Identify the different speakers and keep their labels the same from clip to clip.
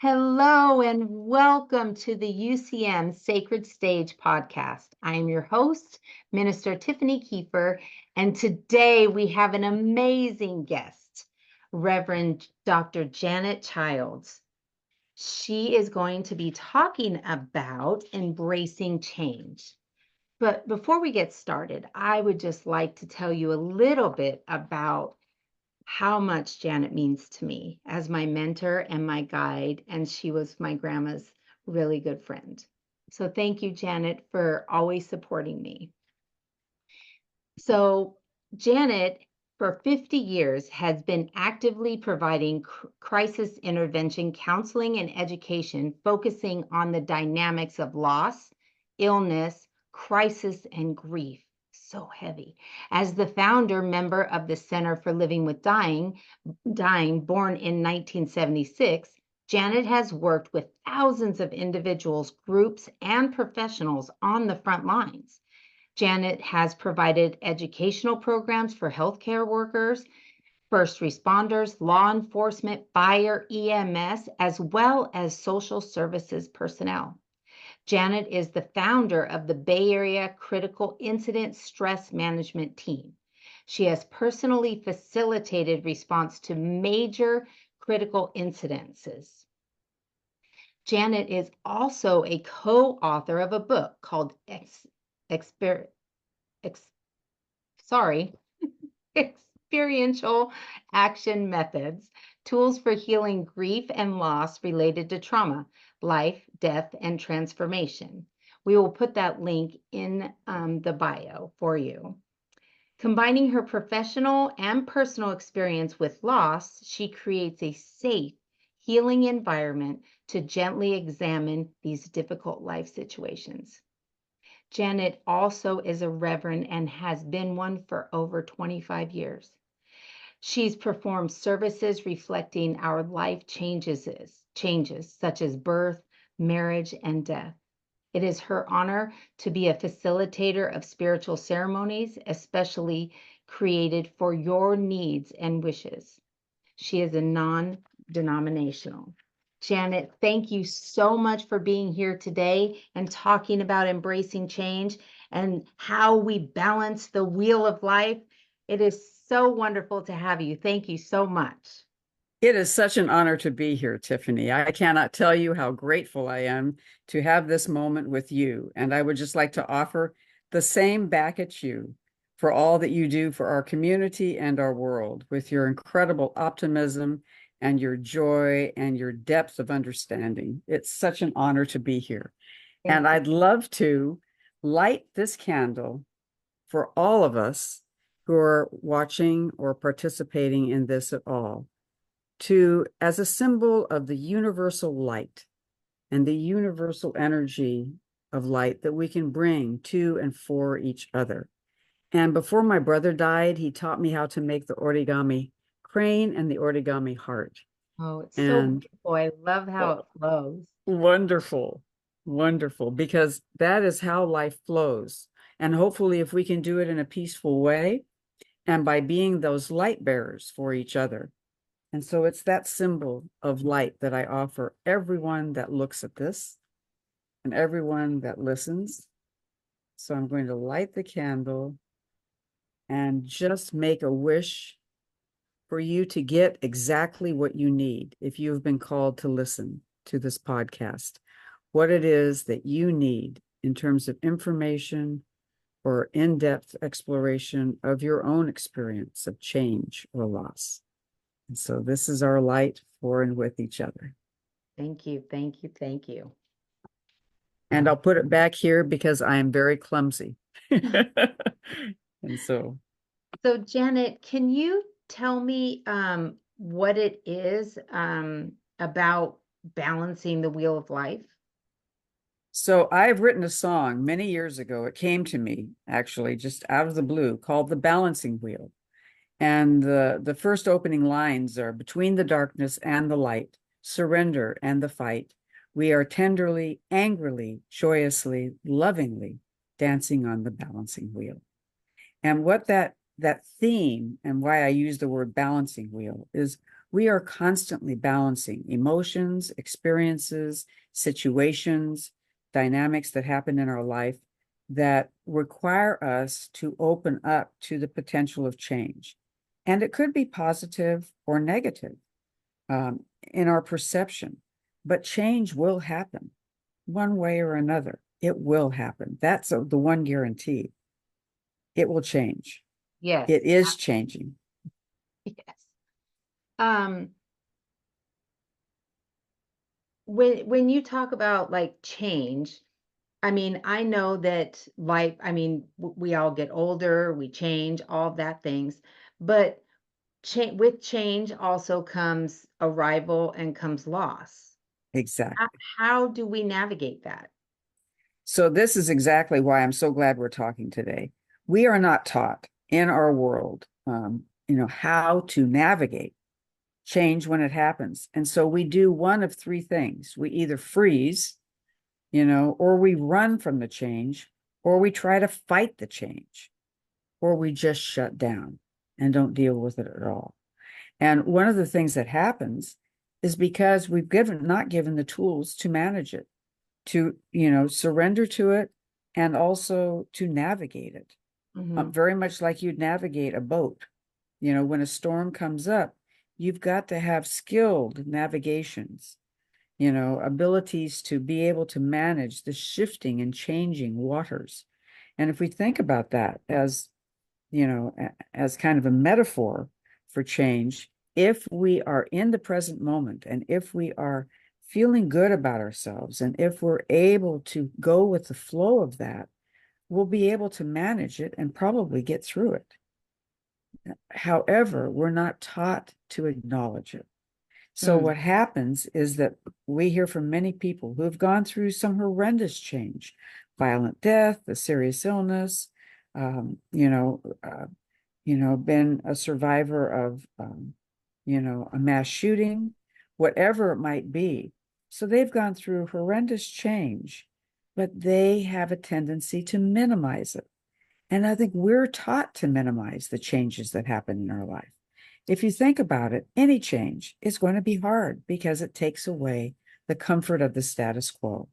Speaker 1: Hello and welcome to the UCM Sacred Stage podcast. I am your host, Minister Tiffany Kiefer, and today we have an amazing guest, Reverend Doctor Janet Childs. She is going to be talking about embracing change. But before we get started, I would just like to tell you a little bit about how much Janet means to me as my mentor and my guide, and she was my grandma's really good friend. So thank you, Janet, for always supporting me. So Janet, for 50 years, has been actively providing crisis intervention counseling and education, focusing on the dynamics of loss, illness, crisis, and grief. So heavy. As the founder member of the Center for Living with Dying, born in 1976, Janet has worked with thousands of individuals, groups, and professionals on the front lines. Janet has provided educational programs for healthcare workers, first responders, law enforcement, fire, EMS, as well as social services personnel. Janet is the founder of the Bay Area Critical Incident Stress Management Team. She has personally facilitated response to major critical incidences. Janet is also a co-author of a book called Experiential Action Methods, Tools for Healing Grief and Loss Related to Trauma, Life, Death, and Transformation. We will put that link in the bio for you. Combining her professional and personal experience with loss, she creates a safe, healing environment to gently examine these difficult life situations. Janet also is a reverend and has been one for over 25 years. She's performed services reflecting our life changes such as birth, marriage, and death. It is her honor to be a facilitator of spiritual ceremonies, especially created for your needs and wishes. She is a non-denominational. Janet, thank you so much for being here today and talking about embracing change and how we balance the wheel of life. It is so wonderful to have you. Thank you so much.
Speaker 2: It is such an honor to be here, Tiffany. I cannot tell you how grateful I am to have this moment with you. And I would just like to offer the same back at you for all that you do for our community and our world with your incredible optimism and your joy and your depth of understanding. It's such an honor to be here.
Speaker 1: Thank
Speaker 2: And
Speaker 1: you.
Speaker 2: I'd love to light this candle for all of us who are watching or participating in this at all, as a symbol of the universal light and the universal energy of light that we can bring to and for each other. And before my brother died, he taught me how to make the origami crane and the origami heart.
Speaker 1: Oh, it's so
Speaker 2: And
Speaker 1: beautiful. I love how it flows.
Speaker 2: wonderful, wonderful, because that is how life flows. And hopefully, if we can do it in a peaceful way and by being those light bearers for each other. And so it's that symbol of light that I offer everyone that looks at this and everyone that listens. So I'm going to light the candle and just make a wish for you to get exactly what you need if you've been called to listen to this podcast, what it is that you need in terms of information or in-depth exploration of your own experience of change or loss. And so this is our light for and with each other.
Speaker 1: Thank you. Thank you. Thank you.
Speaker 2: And I'll put it back here because I am very clumsy. And so
Speaker 1: Janet, can you tell me what it is about balancing the wheel of life?
Speaker 2: So I've written a song many years ago. It came to me actually just out of the blue called The Balancing Wheel. And the first opening lines are between the darkness and the light, surrender and the fight. We are tenderly, angrily, joyously, lovingly dancing on the balancing wheel. And what that theme and why I use the word balancing wheel is We are constantly balancing emotions, experiences, situations, dynamics that happen in our life that require us to open up to the potential of change. And it could be positive or negative in our perception, but change will happen one way or another. It will happen. That's the one guarantee. It will change.
Speaker 1: Yes.
Speaker 2: It is changing.
Speaker 1: Yes. Um, when you talk about like change, I mean, I know that life, I mean, we all get older, we change, all of that things, but with change also comes arrival and comes loss. How,
Speaker 2: Exactly.
Speaker 1: how do we navigate that?
Speaker 2: So this is exactly why I'm so glad we're talking today. We are not taught in our world, how to navigate change when it happens. And so we do one of three things. We either freeze, or we run from the change, or we try to fight the change, or we just shut down and don't deal with it at all. And one of the things that happens is because we've not given the tools to manage it, to, surrender to it, and also to navigate it.
Speaker 1: Hmm.
Speaker 2: Very much like you'd navigate a boat. When a storm comes up, you've got to have skilled navigations, abilities to be able to manage the shifting and changing waters. And if we think about that as, as kind of a metaphor for change, if we are in the present moment and if we are feeling good about ourselves and if we're able to go with the flow of that, we'll be able to manage it and probably get through it. However, we're not taught to acknowledge it. So
Speaker 1: Mm.
Speaker 2: what happens is that we hear from many people who have gone through some horrendous change, violent death, a serious illness, um, you know, uh, been a survivor of, a mass shooting, whatever it might be. So they've gone through horrendous change, but they have a tendency to minimize it. And I think we're taught to minimize the changes that happen in our life. If you think about it, any change is going to be hard because it takes away the comfort of the status quo.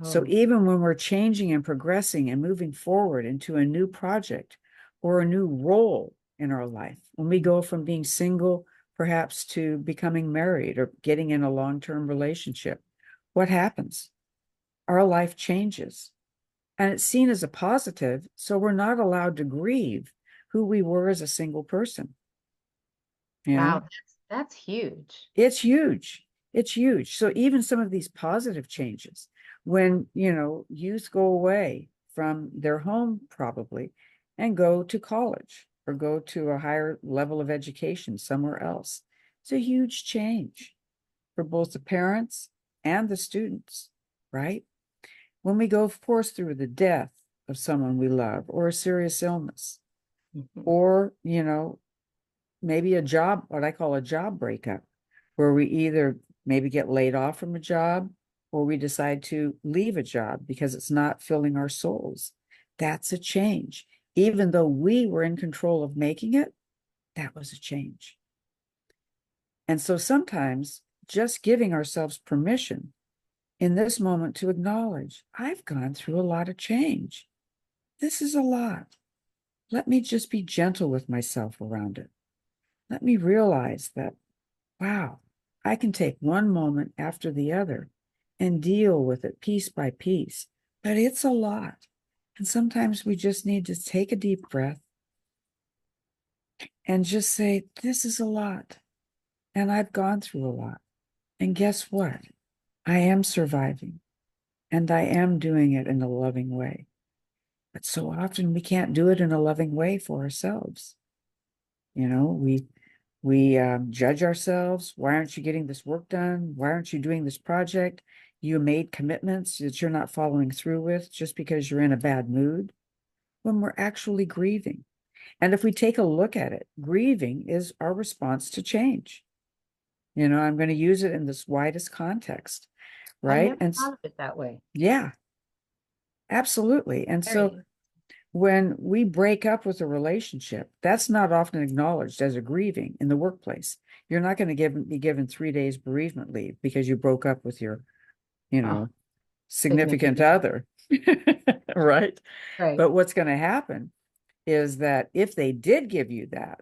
Speaker 2: So
Speaker 1: Oh,
Speaker 2: even when we're changing and progressing and moving forward into a new project or a new role in our life, when we go from being single, perhaps to becoming married or getting in a long-term relationship, what happens? Our life changes and it's seen as a positive. So we're not allowed to grieve who we were as a single person. You
Speaker 1: wow,
Speaker 2: know,
Speaker 1: that's huge.
Speaker 2: it's huge. It's huge. So even some of these positive changes, when, youth go away from their home probably and go to college or go to a higher level of education somewhere else, it's a huge change for both the parents and the students, right? When we go, of course, through the death of someone we love or a serious illness,
Speaker 1: Mhm.
Speaker 2: or, maybe a job, what I call a job breakup, where we either maybe get laid off from a job or we decide to leave a job because it's not filling our souls. That's a change. Even though we were in control of making it, that was a change. And so sometimes just giving ourselves permission in this moment to acknowledge, I've gone through a lot of change. This is a lot. Let me just be gentle with myself around it. Let me realize that, wow, I can take one moment after the other and deal with it piece by piece, but it's a lot. And sometimes we just need to take a deep breath and just say, this is a lot. And I've gone through a lot. And guess what? I am surviving and I am doing it in a loving way. But so often we can't do it in a loving way for ourselves. We judge ourselves. Why aren't you getting this work done? Why aren't you doing this project? You made commitments that you're not following through with just because you're in a bad mood, when we're actually grieving. And if we take a look at it, grieving is our response to change. I'm going to use it in this widest context,
Speaker 1: I
Speaker 2: right?
Speaker 1: never
Speaker 2: And
Speaker 1: thought of it that way.
Speaker 2: yeah, absolutely. And so
Speaker 1: Very.
Speaker 2: when we break up with a relationship, that's not often acknowledged as a grieving in the workplace. You're not going to be given 3 days bereavement leave because you broke up with your, you
Speaker 1: Oh,
Speaker 2: know, significant
Speaker 1: significant.
Speaker 2: other, right?
Speaker 1: Right.
Speaker 2: But what's going to happen is that if they did give you that,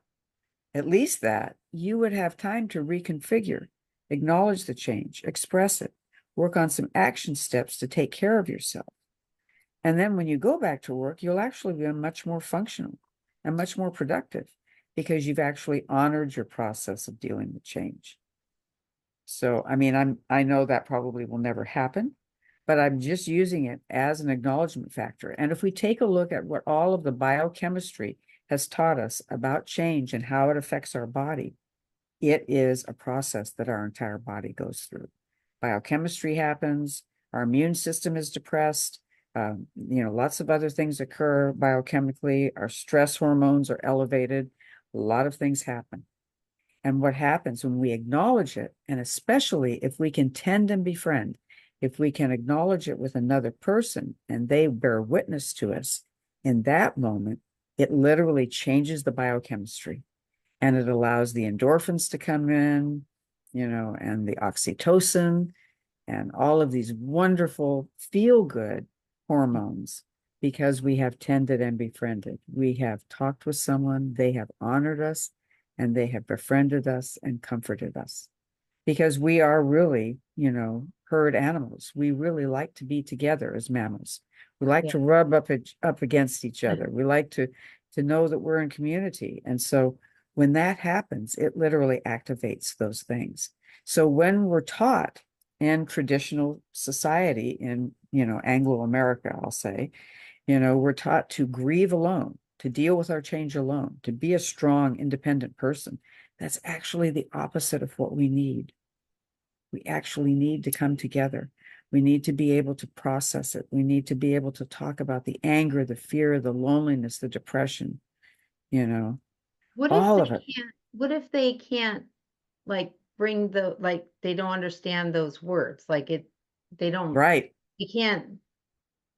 Speaker 2: at least that, you would have time to reconfigure, acknowledge the change, express it, work on some action steps to take care of yourself. And then when you go back to work, you'll actually be much more functional and much more productive because you've actually honored your process of dealing with change. So, I mean, I know that probably will never happen, but I'm just using it as an acknowledgement factor. And if we take a look at what all of the biochemistry has taught us about change and how it affects our body, it is a process that our entire body goes through. Biochemistry happens, our immune system is depressed, lots of other things occur biochemically, our stress hormones are elevated, a lot of things happen. And what happens when we acknowledge it, and especially if we can tend and befriend, if we can acknowledge it with another person and they bear witness to us, in that moment, it literally changes the biochemistry and it allows the endorphins to come in, and the oxytocin and all of these wonderful feel good hormones because we have tended and befriended. We have talked with someone, they have honored us, and they have befriended us and comforted us because we are really, herd animals. We really like to be together as mammals. We like
Speaker 1: Yeah.
Speaker 2: to rub up against each other. We like to know that we're in community. And so when that happens, it literally activates those things. So when we're taught in traditional society in, Anglo America, I'll say, we're taught to grieve alone, to deal with our change alone, to be a strong, independent person. That's actually the opposite of what we need. We actually need to come together. We need to be able to process it. We need to be able to talk about the anger, the fear, the loneliness, the depression, you know,
Speaker 1: What if
Speaker 2: all
Speaker 1: they
Speaker 2: of it.
Speaker 1: what if they can't like bring like they don't understand those words? Like they don't,
Speaker 2: Right.
Speaker 1: they can't,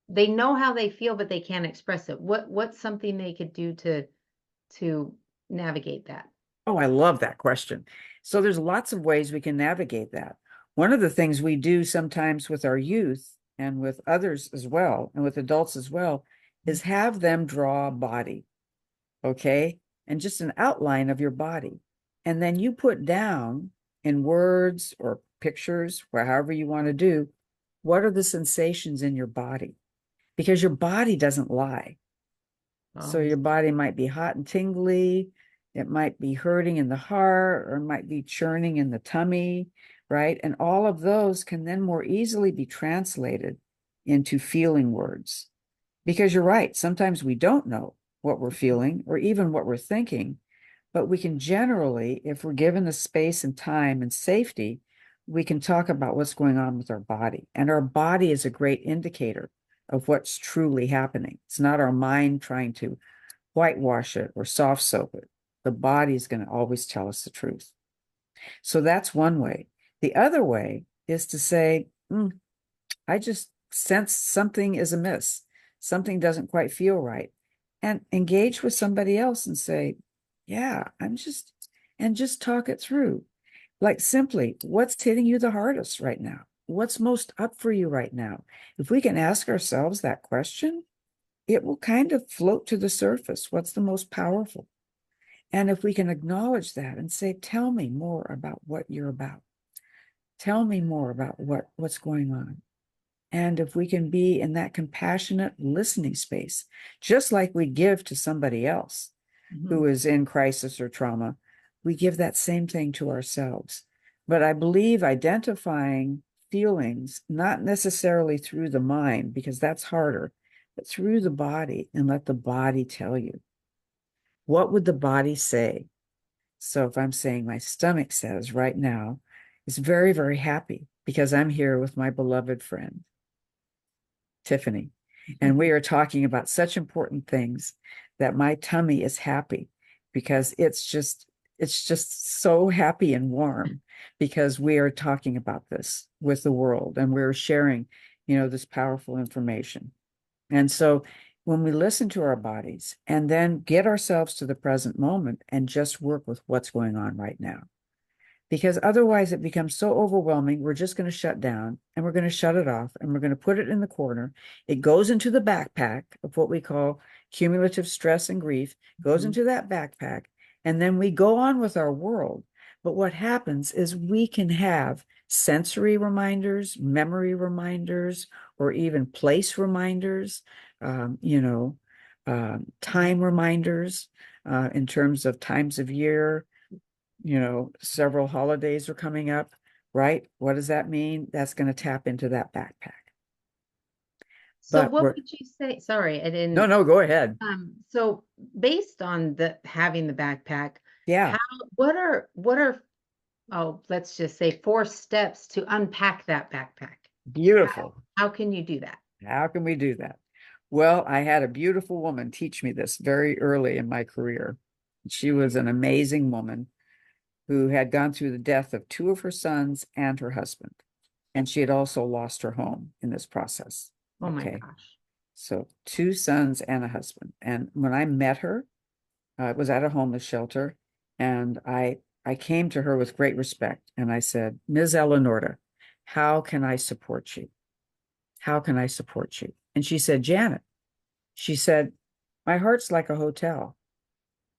Speaker 1: they know how they feel, but they can't express it. What's something they could do to navigate that?
Speaker 2: Oh, I love that question. So there's lots of ways we can navigate that. One of the things we do sometimes with our youth and with others as well, and with adults as well, is have them draw a body, okay? And just an outline of your body. And then you put down in words or pictures, or however you want to do, what are the sensations in your body? Because your body doesn't lie. So
Speaker 1: Oh,
Speaker 2: your body might be hot and tingly, it might be hurting in the heart, or it might be churning in the tummy, right? And all of those can then more easily be translated into feeling words. Because you're right, sometimes we don't know what we're feeling or even what we're thinking, but we can generally, if we're given the space and time and safety, we can talk about what's going on with our body. And our body is a great indicator of what's truly happening. It's not our mind trying to whitewash it or soft soap it. The body is going to always tell us the truth. So that's one way. The other way is to say, I just sense something is amiss. Something doesn't quite feel right. And engage with somebody else and say, yeah, and just talk it through. Like simply, what's hitting you the hardest right now? What's most up for you right now? If we can ask ourselves that question, it will kind of float to the surface. What's the most powerful? And if we can acknowledge that and say, tell me more about what you're about. Tell me more about what's going on. And if we can be in that compassionate listening space, just like we give to somebody else
Speaker 1: mhm.
Speaker 2: who is in crisis or trauma, we give that same thing to ourselves. But I believe identifying feelings, not necessarily through the mind, because that's harder, but through the body and let the body tell you. What would the body say? So if I'm saying my stomach says right now, it's very, very happy because I'm here with my beloved friend, Tiffany. And we are talking about such important things that my tummy is happy because it's just so happy and warm because we are talking about this with the world and we're sharing, this powerful information. And so when we listen to our bodies and then get ourselves to the present moment and just work with what's going on right now. Because otherwise it becomes so overwhelming. We're just going to shut down and we're going to shut it off and we're going to put it in the corner. It goes into the backpack of what we call cumulative stress and grief, goes
Speaker 1: Mhm.
Speaker 2: into that backpack, and then we go on with our world. But what happens is we can have sensory reminders, memory reminders, or even place reminders, time reminders in terms of times of year. Several holidays are coming up, right? What does that mean? That's going to tap into that backpack.
Speaker 1: So
Speaker 2: But
Speaker 1: what
Speaker 2: we're,
Speaker 1: would you say? Sorry, I
Speaker 2: no,
Speaker 1: didn't.
Speaker 2: no, go ahead.
Speaker 1: So based on the having the backpack,
Speaker 2: Yeah,
Speaker 1: how what are oh, let's just say 4 steps to unpack that backpack. How
Speaker 2: beautiful.
Speaker 1: how can you do that?
Speaker 2: How can we do that? Well, I had a beautiful woman teach me this very early in my career. She was an amazing woman who had gone through the death of two of her sons and her husband. And she had also lost her home in this process.
Speaker 1: Oh my
Speaker 2: Okay.
Speaker 1: gosh.
Speaker 2: So, two sons and a husband. And when I met her, I was at a homeless shelter, and I came to her with great respect, and I said, Ms. Eleanorta, how can I support you? How can I support you? And she said, Janet, she said, my heart's like a hotel.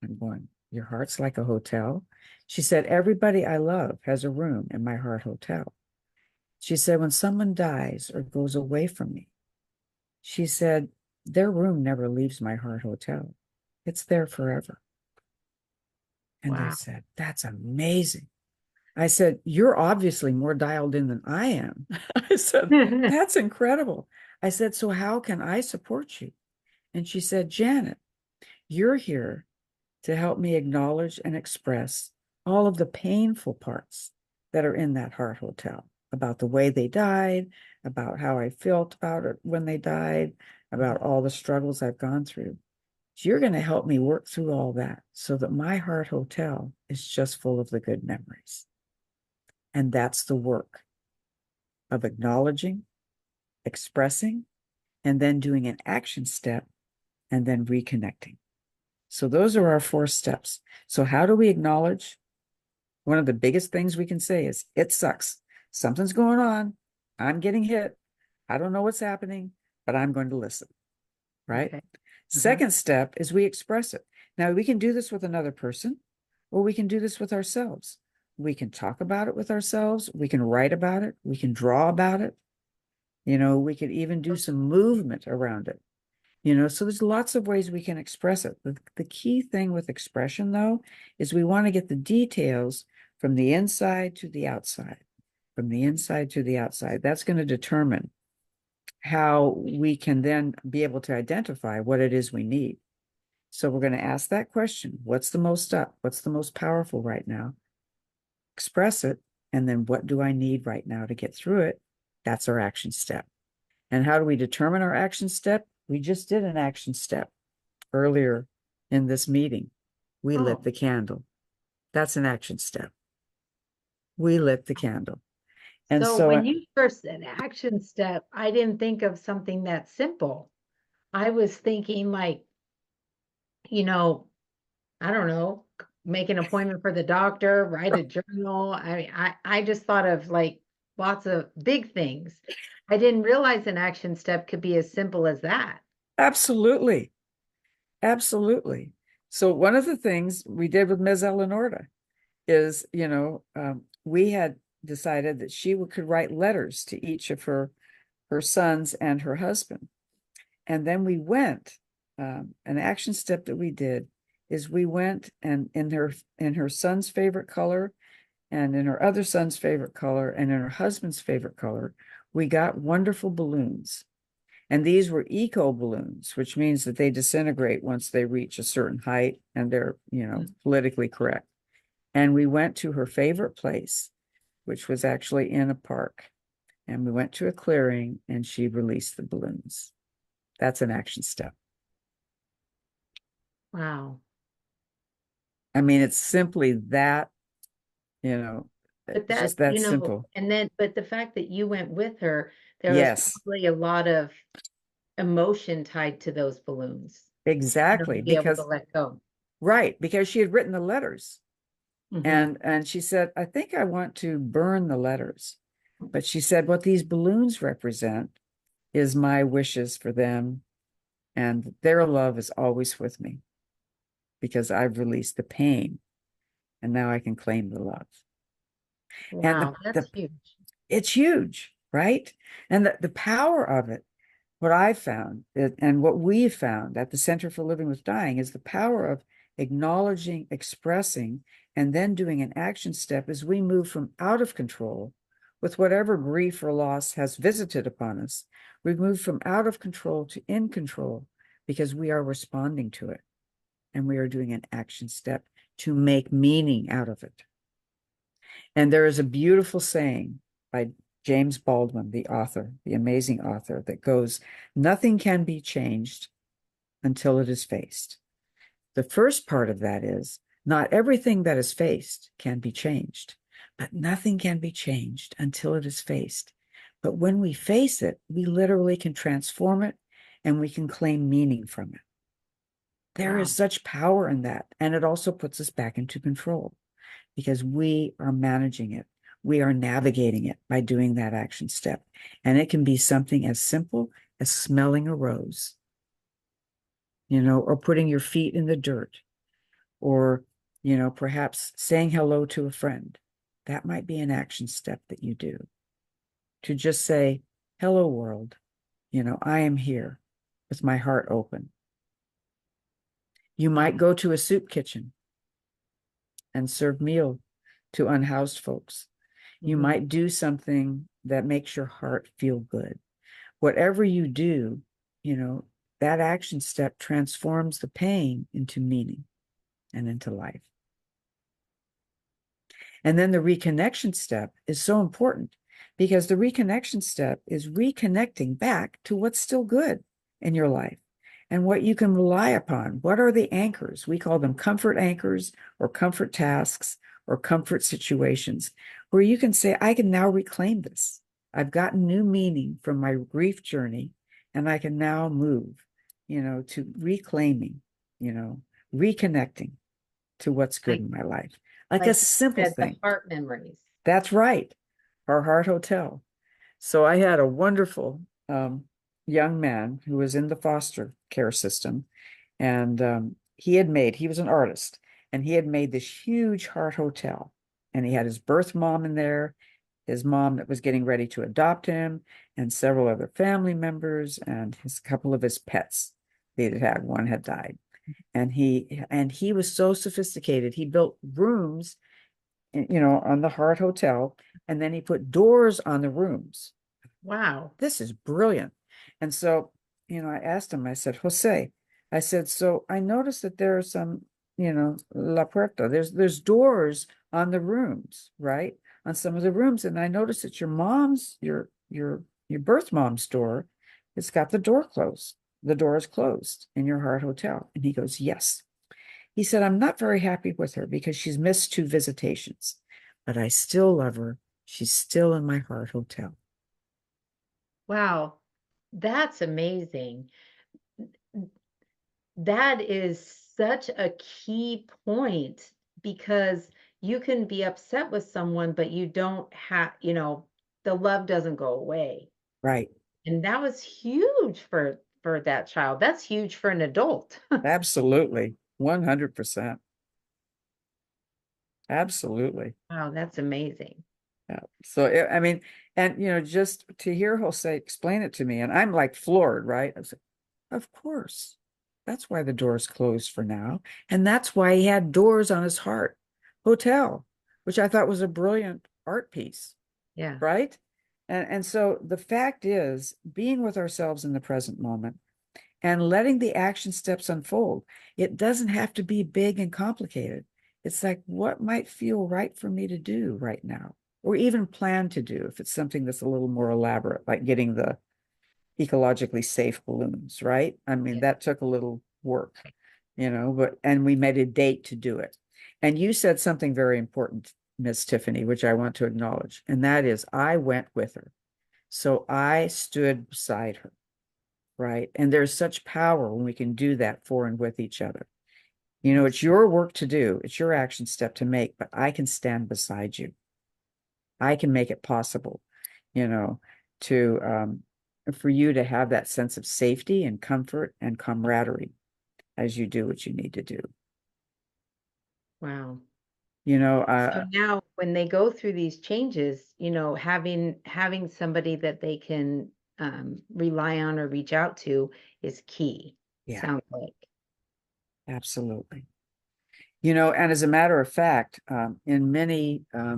Speaker 2: I'm going, your heart's like a hotel? She said, everybody I love has a room in my heart hotel. She said, when someone dies or goes away from me, she said, their room never leaves my heart hotel. It's there forever. And I
Speaker 1: Wow.
Speaker 2: said, that's amazing. I said, you're obviously more dialed in than I am. I said, that's incredible. I said, so how can I support you? And she said, Janet, you're here to help me acknowledge and express all of the painful parts that are in that heart hotel about the way they died, about how I felt about it when they died, about all the struggles I've gone through. So you're going to help me work through all that so that my heart hotel is just full of the good memories. And that's the work of acknowledging, expressing, and then doing an action step and then reconnecting. So those are our 4 steps. So how do we acknowledge? One of the biggest things we can say is, it sucks. Something's going on. I'm getting hit. I don't know what's happening, but I'm going to listen, right?
Speaker 1: Okay. Uh-huh.
Speaker 2: Second step is we express it. Now, we can do this with another person, or we can do this with ourselves. We can talk about it with ourselves. We can write about it. We can draw about it. We could even do some movement around it. So there's lots of ways we can express it. The key thing with expression, though, is we want to get the details from the inside to the outside, from the inside to the outside. That's going to determine how we can then be able to identify what it is we need. So we're going to ask that question. What's the most up? What's the most powerful right now? Express it. And then what do I need right now to get through it? That's our action step. And how do we determine our action step? We just did an action step earlier in this meeting. We lit
Speaker 1: Oh,
Speaker 2: the candle. That's an action step. We lit the candle. And
Speaker 1: so
Speaker 2: so,
Speaker 1: when you first said action step, I didn't think of something that simple. I was thinking like, you know, I don't know, make an appointment for the doctor, write a journal. I mean, I just thought of like lots of big things. I didn't realize an action step could be as simple as that.
Speaker 2: absolutely, absolutely. So, one of the things we did with Ms. Eleanorta is, we had decided that she could write letters to each of her sons and her husband. And then we went, an action step that we did is we went and in her son's favorite color and in her other son's favorite color and in her husband's favorite color, we got wonderful balloons. And these were eco balloons, which means that they disintegrate once they reach a certain height and they're,
Speaker 1: Mm.
Speaker 2: politically correct. And we went to her favorite place, which was actually in a park. And we went to a clearing and she released the balloons. That's an action step.
Speaker 1: Wow.
Speaker 2: I mean, it's simply that, you know,
Speaker 1: But
Speaker 2: it's
Speaker 1: that,
Speaker 2: just that simple.
Speaker 1: and then, but the fact that you went with her, there was
Speaker 2: Yes,
Speaker 1: probably a lot of emotion tied to those balloons. For her to
Speaker 2: Exactly,
Speaker 1: be able to
Speaker 2: because
Speaker 1: let go.
Speaker 2: right, because she had written the letters.
Speaker 1: Hmm.
Speaker 2: And she said, I think I want to burn the letters. But she said, what these balloons represent is my wishes for them, and their love is always with me because I've released the pain and now I can claim the love. And
Speaker 1: Wow, that's huge.
Speaker 2: it's huge, right? And the power of it, what I found and what we found at the Center for Living with Dying is the power of acknowledging, expressing, and then doing an action step as we move from out of control with whatever grief or loss has visited upon us. We move from out of control to in control because we are responding to it and we are doing an action step to make meaning out of it. And there is a beautiful saying by James Baldwin, the author, the amazing author, that goes, nothing can be changed until it is faced. The first part of that is, not everything that is faced can be changed, but nothing can be changed until it is faced. But when we face it, we literally can transform it and we can claim meaning from it. There is
Speaker 1: Wow.
Speaker 2: such power in that. And it also puts us back into control because we are managing it. We are navigating it by doing that action step. And it can be something as simple as smelling a rose, or putting your feet in the dirt, or, perhaps saying hello to a friend. That might be an action step that you do to just say, hello, world. I am here with my heart open. You might go to a soup kitchen and serve meal to unhoused folks. You
Speaker 1: Hmm.
Speaker 2: might do something that makes your heart feel good. Whatever you do, you know, that action step transforms the pain into meaning and into life. And then the reconnection step is so important because the reconnection step is reconnecting back to what's still good in your life and what you can rely upon. What are the anchors? We call them comfort anchors or comfort tasks or comfort situations where you can say, I can now reclaim this. I've gotten new meaning from my grief journey and I can now move, to reclaiming, reconnecting to what's good
Speaker 1: Like,
Speaker 2: in my life. Like a
Speaker 1: like you
Speaker 2: simple
Speaker 1: said, the
Speaker 2: thing.
Speaker 1: heart memories.
Speaker 2: That's right. Our Heart Hotel. So I had a wonderful young man who was in the foster care system. And he was an artist, and he had made this huge Heart Hotel. And he had his birth mom in there, his mom that was getting ready to adopt him, and several other family members, and his couple of his pets. One had died. And he was so sophisticated. He built rooms, on the Heart Hotel, and then he put doors on the rooms.
Speaker 1: Wow.
Speaker 2: This is brilliant. And so, I asked him, I said, Jose, I said, so I noticed that there are some, la puerta, there's doors on the rooms, right? On some of the rooms. And I noticed that your birth mom's door, it's got the door closed. The door is closed in your Heart Hotel. And he goes, yes. He said, I'm not very happy with her because she's missed 2 visitations, but I still love her. She's still in my Heart Hotel.
Speaker 1: Wow. That's amazing. That is such a key point because you can be upset with someone, but you don't have, the love doesn't go away.
Speaker 2: Right.
Speaker 1: And that was huge for that child. That's huge for an adult.
Speaker 2: Absolutely. 100%. Absolutely.
Speaker 1: Wow, that's amazing.
Speaker 2: Yeah. So, I mean, and, just to hear Jose explain it to me, and I'm like floored, right? I was like, of course. That's why the door's closed for now. And that's why he had doors on his Heart Hotel, which I thought was a brilliant art piece,
Speaker 1: Yeah.
Speaker 2: right? And so the fact is, being with ourselves in the present moment and letting the action steps unfold. It doesn't have to be big and complicated. It's like, what might feel right for me to do right now, or even plan to do if it's something that's a little more elaborate, like getting the ecologically safe balloons, right? I mean,
Speaker 1: Yeah.
Speaker 2: that took a little work, and we made a date to do it. And you said something very important, Miss Tiffany, which I want to acknowledge, and that is I went with her. So I stood beside her. right? And there's such power when we can do that for and with each other. You know,
Speaker 1: That's
Speaker 2: it's your work to do, it's your action step to make, but I can stand beside you. I can make it possible, you know, to for you to have that sense of safety and comfort and camaraderie as you do what you need to do.
Speaker 1: wow.
Speaker 2: You know,
Speaker 1: So now when they go through these changes, having somebody that they can rely on or reach out to is key,
Speaker 2: yeah,
Speaker 1: sounds like.
Speaker 2: absolutely. You know, and as a matter of fact, in many uh,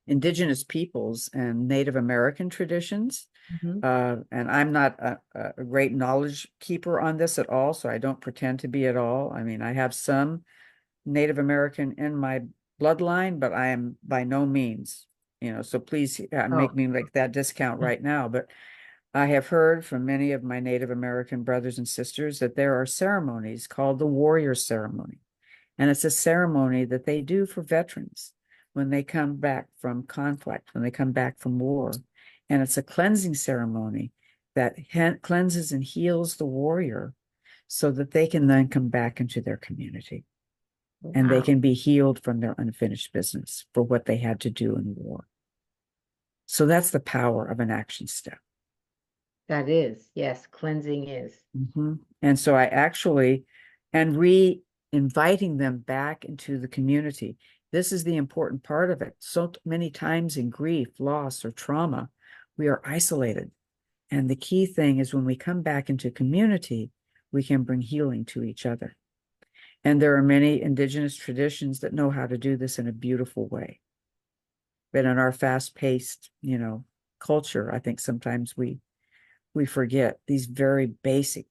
Speaker 2: indigenous peoples and Native American traditions,
Speaker 1: Mhm.
Speaker 2: and I'm not a great knowledge keeper on this at all, so I don't pretend to be at all. I mean, I have some Native American in my bloodline, but I am by no means, you know, so please make
Speaker 1: Oh,
Speaker 2: me like that discount right now. But I have heard from many of my Native American brothers and sisters that there are ceremonies called the warrior ceremony. And it's a ceremony that they do for veterans when they come back from conflict, when they come back from war. And it's a cleansing ceremony that cleanses and heals the warrior so that they can then come back into their community and they
Speaker 1: wow.
Speaker 2: can be healed from their unfinished business for what they had to do in war. So that's the power of an action step.
Speaker 1: That is, yes, cleansing is.
Speaker 2: And so I actually, and re-inviting them back into the community. This is the important part of it. So many times in grief, loss, or trauma, we are isolated. And the key thing is when we come back into community, we can bring healing to each other. And there are many indigenous traditions that know how to do this in a beautiful way. But in our fast-paced, you know, culture, I think sometimes we forget these very basic,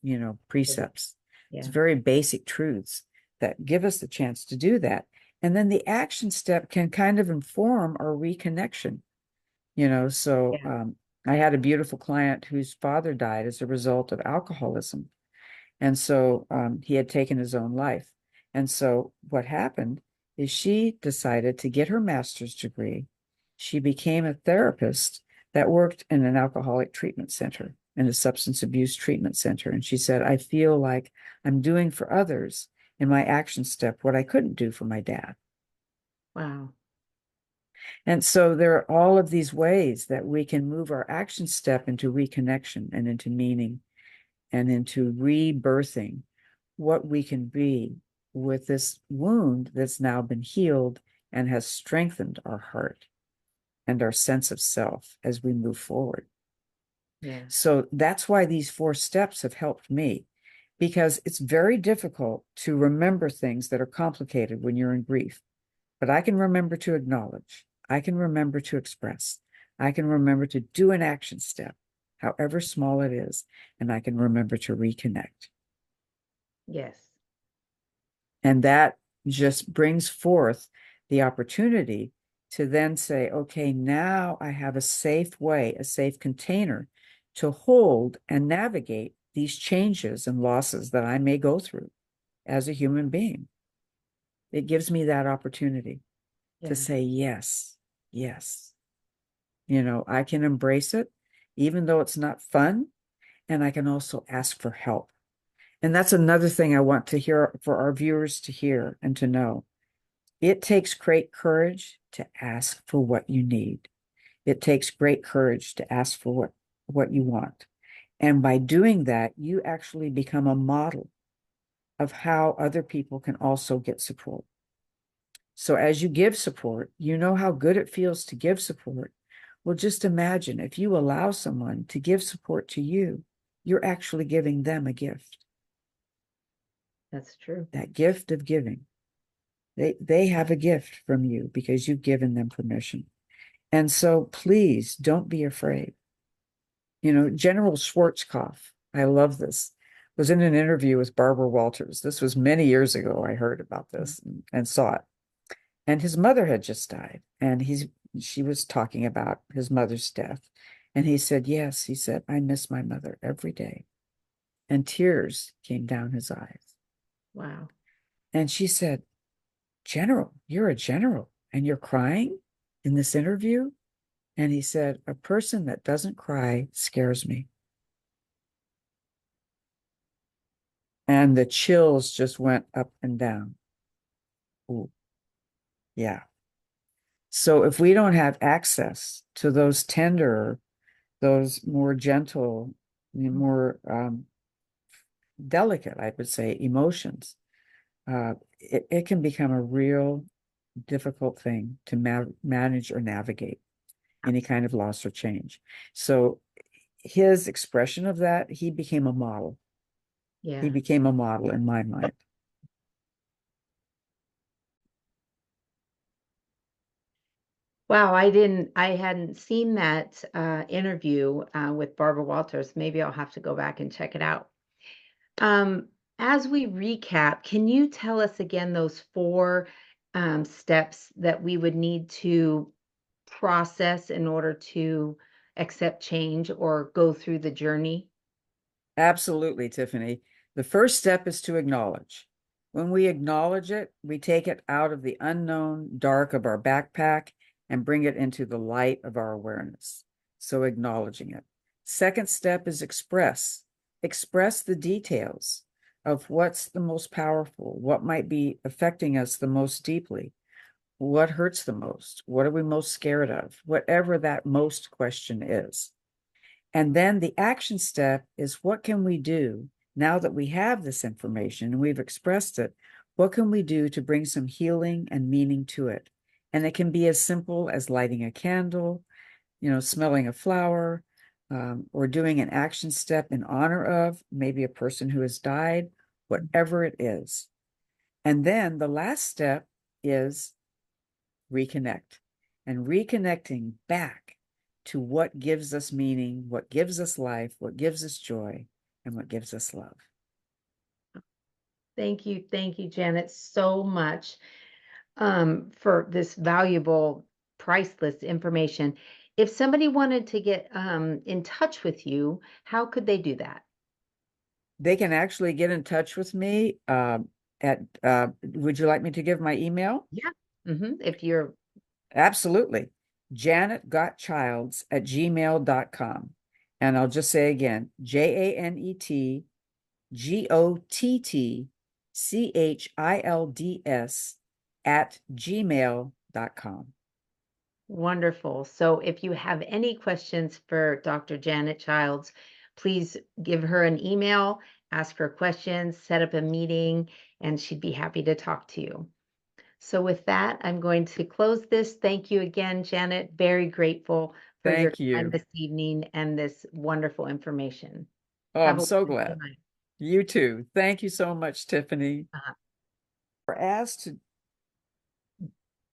Speaker 2: you know,
Speaker 1: Yeah.
Speaker 2: precepts. It's
Speaker 1: Yeah.
Speaker 2: very basic truths that give us the chance to do that. And then the action step can kind of inform our reconnection, you know. So
Speaker 1: Yeah.
Speaker 2: I had a beautiful client whose father died as a result of alcoholism. And so he had taken his own life. And so what happened is she decided to get her master's degree. She became a therapist that worked in an alcoholic treatment center, in a substance abuse treatment center. And she said, I feel like I'm doing for others in my action step what I couldn't do for my dad.
Speaker 1: Wow.
Speaker 2: And so there are all of these ways that we can move our action step into reconnection and into meaning and into rebirthing what we can be with this wound that's now been healed and has strengthened our heart and our sense of self as we move forward.
Speaker 1: Yeah.
Speaker 2: So that's why these 4 steps have helped me, because it's very difficult to remember things that are complicated when you're in grief. But I can remember to acknowledge, I can remember to express, I can remember to do an action step, however small it is, and I can remember to reconnect.
Speaker 1: Yes.
Speaker 2: And that just brings forth the opportunity to then say, okay, now I have a safe way, a safe container to hold and navigate these changes and losses that I may go through as a human being. It gives me that opportunity to
Speaker 1: Yeah.
Speaker 2: say, yes, yes. You know, I can embrace it, even though it's not fun. And I can also ask for help. And that's another thing I want to hear for our viewers to hear and to know. It takes great courage to ask for what you need. It takes great courage to ask for what you want. And by doing that, you actually become a model of how other people can also get support. So as you give support, you know how good it feels to give support. Well, just imagine if you allow someone to give support to you, you're actually giving them a gift,
Speaker 1: That's true.
Speaker 2: that gift of giving. They have a gift from you because you've given them permission. And so please don't be afraid. You know, General Schwarzkopf, I love this, was in an interview with Barbara Walters. This was many years ago. I heard about this and saw it. And his mother had just died. And she was talking about his mother's death. And he said, yes, he said, I miss my mother every day. And tears came down his eyes.
Speaker 1: Wow.
Speaker 2: And she said, General, you're a general and you're crying in this interview? And he said, a person that doesn't cry scares me. and the chills just went up and down. Ooh, yeah. So if we don't have access to those tender, those more gentle, more delicate, I would say, emotions, it can become a real difficult thing to manage or navigate any kind of loss or change. So his expression of that, he became a model. He
Speaker 1: Yeah.
Speaker 2: became a model in my mind.
Speaker 1: Wow, I hadn't seen that interview with Barbara Walters. Maybe I'll have to go back and check it out. Um, as we recap, can you tell us again those four steps that we would need to process in order to accept change or go through the journey?
Speaker 2: Absolutely, Tiffany. The first step is to acknowledge. When we acknowledge it, we take it out of the unknown dark of our backpack and bring it into the light of our awareness. So, acknowledging it. Second step is express. Express the details of what's the most powerful, what might be affecting us the most deeply, what hurts the most, what are we most scared of, whatever that most question is. And then the action step is, what can we do now that we have this information and we've expressed it? What can we do to bring some healing and meaning to it? And it can be as simple as lighting a candle, smelling a flower, or doing an action step in honor of maybe a person who has died, whatever it is. And then the last step is reconnect, and reconnecting back to what gives us meaning, what gives us life, what gives us joy, and what gives us love.
Speaker 1: Thank you, Janet, so much for this valuable, priceless information. If somebody wanted to get in touch with you, how could they do that?
Speaker 2: They can actually get in touch with me would you like me to give my email?
Speaker 1: Yeah. If you're
Speaker 2: Absolutely. janetgotchilds@gmail.com. And I'll just say again, JanetGottChilds @gmail.com.
Speaker 1: wonderful. So if you have any questions for Dr. Janet Childs, please give her an email, ask her questions, set up a meeting, and she'd be happy to talk to you. So with that, I'm going to close this. Thank you again, Janet. Very grateful for your
Speaker 2: Thank
Speaker 1: time
Speaker 2: you.
Speaker 1: this evening and this wonderful information.
Speaker 2: Oh,
Speaker 1: Have
Speaker 2: I'm
Speaker 1: a
Speaker 2: so
Speaker 1: wonderful
Speaker 2: glad.
Speaker 1: night.
Speaker 2: You too. Thank you so much, Tiffany.
Speaker 1: Uh-huh.
Speaker 2: For asked to